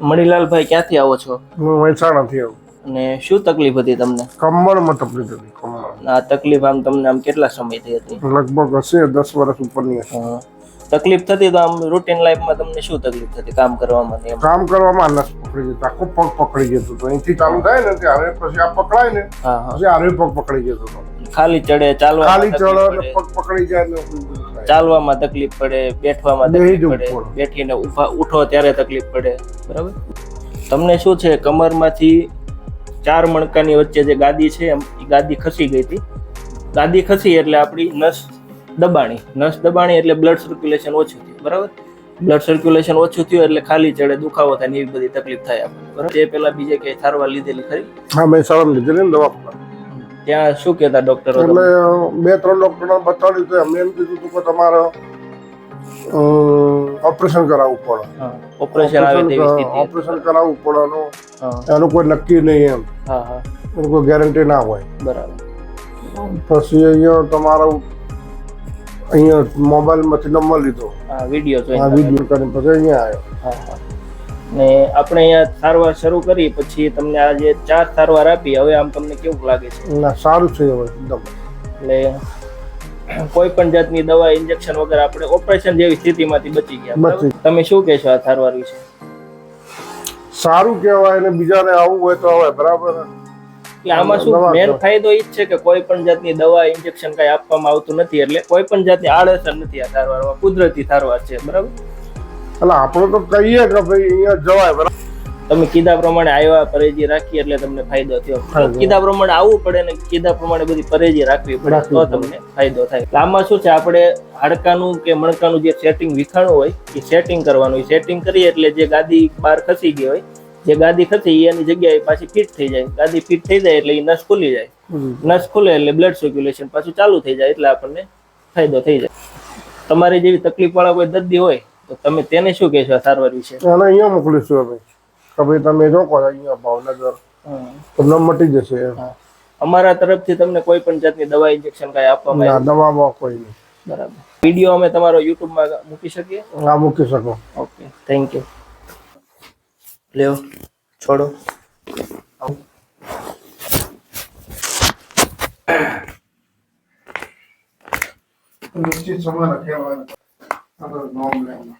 મણીલાલભાઈ ક્યાંથી આવો છો? હું મહેસાણાથી આવું. અને શું તકલીફ હતી તમને? કમરમાં તકલીફ હતી. કમર આ તકલીફ આમ તમને આમ કેટલા સમયથી હતી? લગભગ હશે 10 વર્ષ ઉપરની હશે. તકલીફ થતી તો આમ રૂટીન લાઈફમાં તમને શું તકલીફ થતી કામ કરવામાં ને એમ? કામ કરવામાં નસ પકડી જતો, આખો પગ પકડી જતો હતો. અહીંથી ચાલુ થાય ને ત્યારે પછી આ પકડાય ને પછી આરે પગ પકડી જતો હતો. ખાલી ચડે ચાલવા ખાલી ચડે ને પગ પકડી જાય ને ચાલવામાં તકલીફ પડે, બેઠવામાં તકલીફ પડે, બેઠીને ઉઠો ત્યારે તકલીફ પડે, બરાબર? તમને શું છે કમરમાંથી 4 મણકાની વચ્ચે જે ગાદી છે એ ગાદી ખસી ગઈ હતી. ગાદી ખસી એટલે આપણી નસ દબાણી એટલે બ્લડ સર્ક્યુલેશન ઓછું થયું, બરાબર? બ્લડ સર્ક્યુલેશન ઓછું થયું એટલે ખાલી ચડે, દુખાવો થાય ને એવી બધી તકલીફ થાય આપણે, બરાબર? તે પહેલા બીજે ક્યાંય સારવાર લીધેલી ખરી? હા, મેં સારવાર લીધેલી ને દવા. ત્યાં શું કહેતા ડોક્ટરો? એટલે 2-3 ડોક્ટરને બતાવ્યું તો એમને એમ કીધું હતું કે તમારે ઓપરેશન કરાવવું પડે. ઓપરેશન આવે તેવી સ્થિતિ. ઓપરેશન કરાવવું પડે એનું કોઈ નક્કી નહીં એમ. એનું કોઈ ગેરંટી ના હોય. બરાબર. પછી અહીંયા તમારું મોબાઈલમાંથી નંબર લીધો, વિડીયો વિડીયો કરીને પછી અહીંયા આવ્યો. ને આપણે અહીંયા સારવાર શરૂ કરી પછી તમને આ જે 4 સારવાર આપી, હવે આમ તમને કેવું લાગે છે? ના, સારું છે હવે એકદમ. એટલે કોઈ પણ જાતની દવા ઇન્જેક્શન વગર આપણે ઓપરેશન જેવી સ્થિતિમાંથી બચી ગયા. તમે શું કહેશો આ સારવાર વિશે? સારું કહેવાય ને બીજાને આવું હોય તો હવે બરાબર. એટલે આમાં શું મેન ફાયદો એ જ છે કે કોઈ પણ જાતની દવા ઇન્જેક્શન કઈ આપવામાં આવતું નથી, એટલે કોઈ પણ જાતની આડઅસર નથી આ સારવારમાં. કુદરતી સારવાર છે, બરાબર? એટલે આપણે તો કહીએ કે ભાઈ અહીંયા જવાય, બરાબર? તમે કીધા પ્રમાણે આવ્યા, પરેજી રાખી એટલે તમને ફાયદો થયો. કીધા પ્રમાણે આવવું પડે ને કીધા પ્રમાણે બધી પરેજી રાખવી પડે તો તમને ફાયદો થાય. આમાં શું છે, આપણે હાડકાનું કે મણકાનું જે સેટિંગ વિખાણું હોય એ સેટિંગ કરવાનું હોય. સેટિંગ કરીએ એટલે જે ગાદી બહાર ખસી ગઈ હોય, જે ગાદી ખસી એની જગ્યાએ પાછી ફિટ થઈ જાય. ગાદી ફિટ થઈ જાય એટલે એ નસ ખુલી જાય. નસ ખુલે એટલે બ્લડ સર્ક્યુલેશન પાછું ચાલુ થઈ જાય એટલે આપણને ફાયદો થઈ જાય. તમારી જેવી તકલીફ વાળા કોઈ દર્દી હોય તો તમે તેને શું કહેશો આ સારવાર વિશે? એને અહીંયા મોકલીશું અમે કે ભાઈ તમે રોકો અહીંયા ભાવનગર, તમને મટી જશે. અમારા તરફથી તમને કોઈ પણ જાતની દવા ઇન્જેક્શન કઈ આપવામાં આવે? દવામાં કોઈ નહીં. બરાબર. વિડીયો અમે તમારો યુટ્યુબમાં મૂકી શકીએ? હા, મૂકી શકો. Okay, thank you. લ્યો, છોડો. નિશ્ચિત સમય રાખ્યા આગળ નોમ લેવાનું.